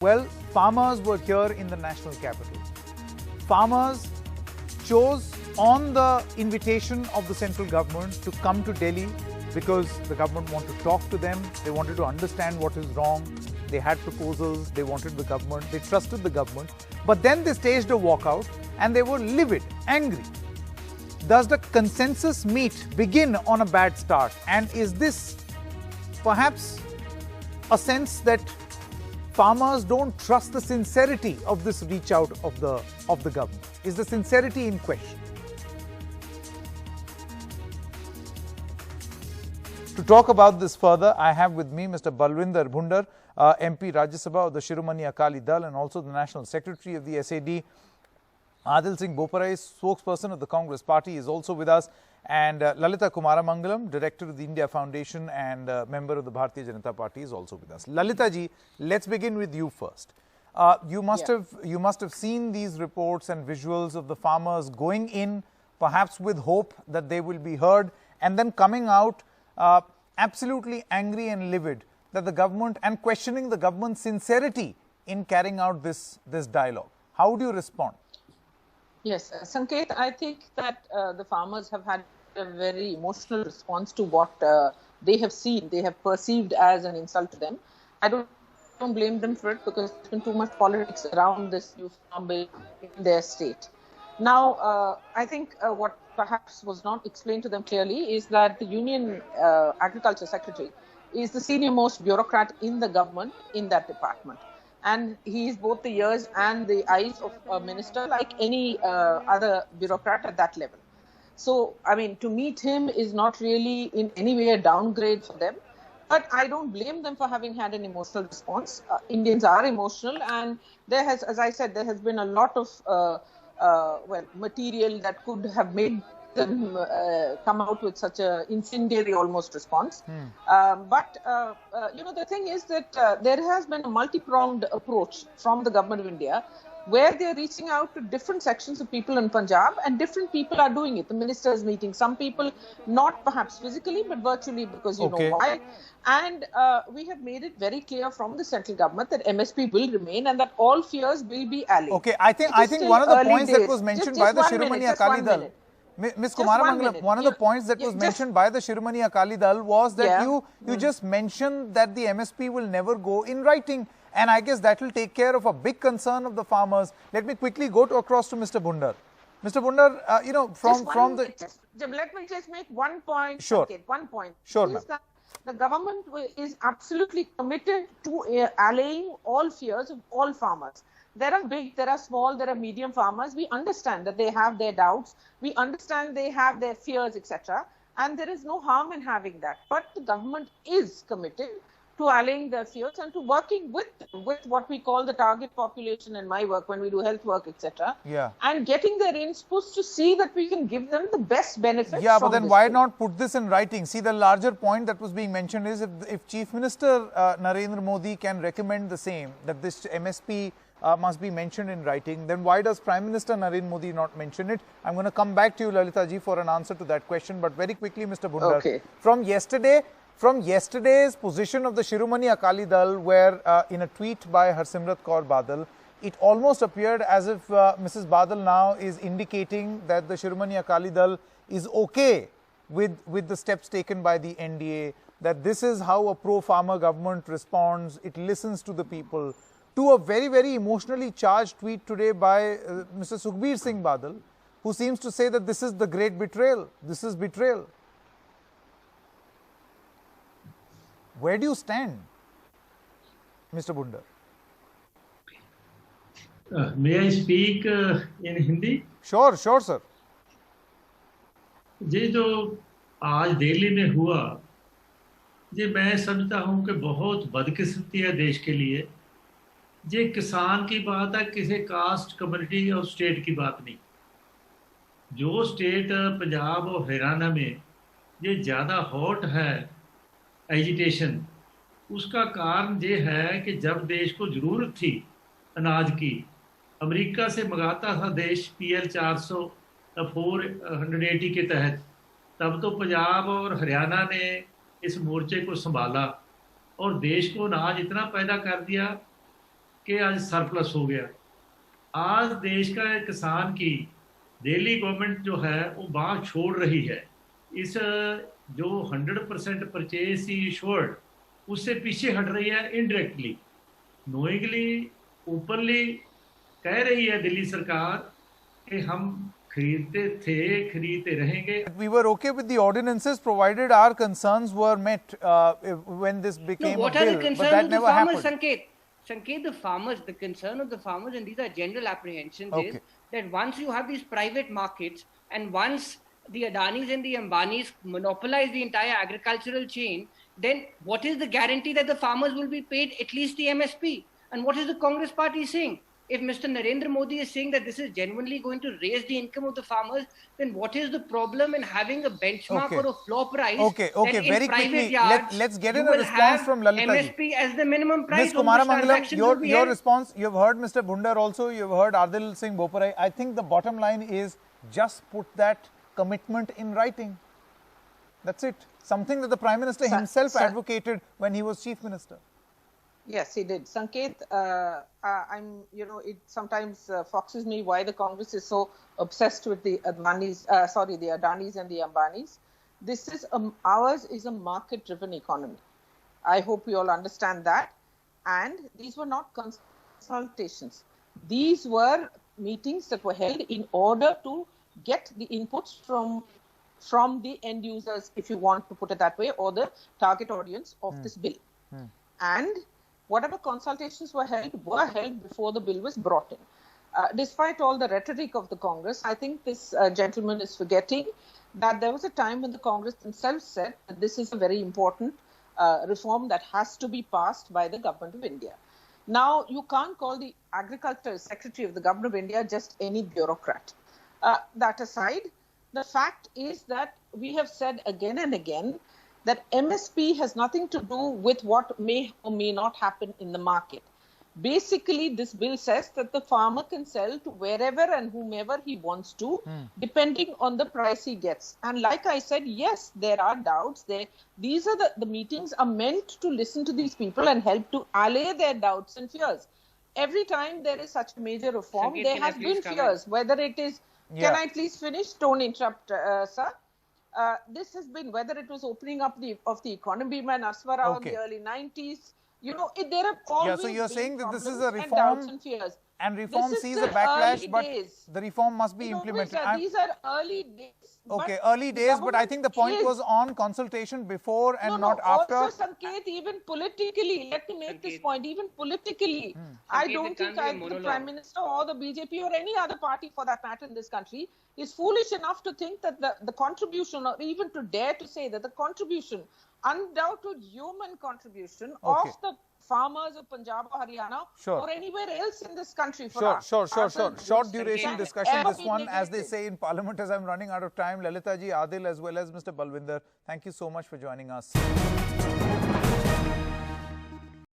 Well, farmers were here in the national capital. Farmers chose on the invitation of the central government to come to Delhi because the government wanted to talk to them. They wanted to understand what is wrong. They had proposals. They wanted the government. They trusted the government. But then they staged a walkout and they were livid, angry. Does the consensus meet begin on a bad start? And is this perhaps a sense that farmers don't trust the sincerity of this reach out of the government? Is the sincerity in question? To talk about this further, I have with me Mr. Balwinder Bhundar, MP Rajya Sabha of the Shiromani Akali Dal and also the National Secretary of the SAD. Adil Singh Boparai, spokesperson of the Congress Party, is also with us, and Lalita Kumaramangalam, Director of the India Foundation and member of the Bharatiya Janata Party, is also with us. Lalita ji, let's begin with you first. You must have seen these reports and visuals of the farmers going in, perhaps with hope that they will be heard, and then coming out absolutely angry and livid that the government, and questioning the government's sincerity in carrying out this dialogue. How do you respond? Yes, Sanket, I think that the farmers have had a very emotional response to what they have seen, they have perceived as an insult to them. I don't blame them for it because there's been too much politics around this new farm bill in their state. Now, I think what perhaps was not explained to them clearly is that the Union Agriculture Secretary is the senior most bureaucrat in the government in that department. And he is both the ears and the eyes of a minister like any other bureaucrat at that level. So, I mean, to meet him is not really in any way a downgrade for them. But I don't blame them for having had an emotional response. Indians are emotional, and there has, as I said, there has been a lot of material that could have made them come out with such a incendiary almost response. But the thing is that there has been a multi-pronged approach from the government of India where they are reaching out to different sections of people in Punjab, and different people are doing it. The minister is meeting some people, not perhaps physically, but virtually, because you know why. And we have made it very clear from the central government that MSP will remain and that all fears will be allayed. Okay, I think one of the points that was mentioned by the Shiromani Akali Dal, Ms. Kumaramangalam, one of the points that was mentioned by the Shiromani Akali Dal was that you just mentioned that the MSP will never go in writing. And I guess that will take care of a big concern of the farmers. Let me quickly go across to Mr. Bhundar. Mr. Bhundar, let me just make one point. Sure. Okay, one point. Sure, ma'am. The government is absolutely committed to allaying all fears of all farmers. There are big, there are small, there are medium farmers. We understand that they have their doubts. We understand they have their fears, etc. And there is no harm in having that. But the government is committed to allaying their fears and to working with what we call the target population in my work when we do health work, etc. And getting their inputs to see that we can give them the best benefits. Yeah, but then why not put this in writing? See, the larger point that was being mentioned is if Chief Minister Narendra Modi can recommend the same, that this MSP must be mentioned in writing, then why does Prime Minister Narendra Modi not mention it? I'm going to come back to you, Lalita ji, for an answer to that question. But very quickly, Mr. Bhundar, from yesterday's position of the Shiromani Akali Dal, where in a tweet by Harsimrat Kaur Badal, it almost appeared as if Mrs. Badal now is indicating that the Shiromani Akali Dal is okay with the steps taken by the NDA, that this is how a pro-farmer government responds, it listens to the people, to a very, very emotionally charged tweet today by Mr. Sukhbir Singh Badal, who seems to say that this is the great betrayal, this is betrayal. Where do you stand, Mr. Bhundar? May I speak in Hindi? Sure, sir. ये जो आज दिल्ली में हुआ, ये मैं समझता हूँ कि बहुत बदकिस्मती है देश के लिए। ये किसान की बात है, किसी कास्ट, कम्युनिटी और स्टेट की बात नहीं। जो स्टेट पंजाब और हरियाणा में ये ज़्यादा हॉट है एजिटेशन, उसका कारण ये है कि जब देश को ज़रूरत थी अनाज की, अमेरिका से मंगाता था देश PL 480 के तहत, तब तो पंजाब और हरियाणा ने इस मोर्चे को संभाला और देश को अनाज इतना पैदा कर दिया कि आज सरप्लस हो गया। आज देश का किसान की दिल्ली गवर्नमेंट जो है वो बात छोड़ रही है। इस जो 100% परचेज इश्योर्ड उससे पीछे हट रही है, इनडायरेक्टली नोइंगली ओपनली कह रही है दिल्ली सरकार कि हम खरीदते थे, खरीदते रहेंगे। We were okay with the ordinances provided our concerns were met when this became a bill, but that never happened. Sanket, the farmers, the concern of the farmers, and these are general apprehensions, Okay. is that once you have these private markets and once the Adanis and the Ambanis monopolize the entire agricultural chain, then what is the guarantee that the farmers will be paid at least the MSP? And what is the Congress party saying? If Mr. Narendra Modi is saying that this is genuinely going to raise the income of the farmers, then what is the problem in having a benchmark or a floor price? Okay, that very quickly, let's get in a will response have from Lalita ji. MSP as the minimum price. Ms. Kumara Mangalam, your response, you've heard Mr. Bhundar also, you've heard Adil Singh Boparai. I think the bottom line is just put that commitment in writing. That's it. Something that the Prime Minister himself advocated when he was Chief Minister. Yes, he did. Sanket, it sometimes foxes me why the Congress is so obsessed with the Adanis and the Ambanis. This is ours is a market-driven economy. I hope we all understand that. And these were not consultations. These were meetings that were held in order to get the inputs from the end users, if you want to put it that way, or the target audience of this bill. And whatever consultations were held before the bill was brought in. Despite all the rhetoric of the Congress, I think this gentleman is forgetting that there was a time when the Congress themselves said that this is a very important reform that has to be passed by the Government of India. Now, you can't call the Agriculture Secretary of the Government of India just any bureaucrat. That aside, the fact is that we have said again and again that MSP has nothing to do with what may or may not happen in the market. Basically, this bill says that the farmer can sell to wherever and whomever he wants to, depending on the price he gets. And like I said, yes, there are doubts. These are the meetings are meant to listen to these people and help to allay their doubts and fears. Every time there is such a major reform, Sanket, there has been fears, whether it is, can I please finish? Don't interrupt, sir. This has been, whether it was opening up of the economy by Naswa Rao in the early 90s, there have always so you're saying that this is a and reform doubts and fears. And reform This is sees the a backlash, early but days. the reform must be implemented. These are early days. Okay, early days, but I think the point was on consultation before and not after. Also, Sanket, even politically, let me make this point, even politically, I don't think the Prime Minister or the BJP or any other party for that matter in this country is foolish enough to think that the contribution, or even to dare to say that the contribution, undoubted human contribution of the farmers of Punjab or Haryana or anywhere else in this country for Short duration discussion, this one, as they say in Parliament, as I'm running out of time. Lalita ji, Adil, as well as Mr. Balwinder, thank you so much for joining us.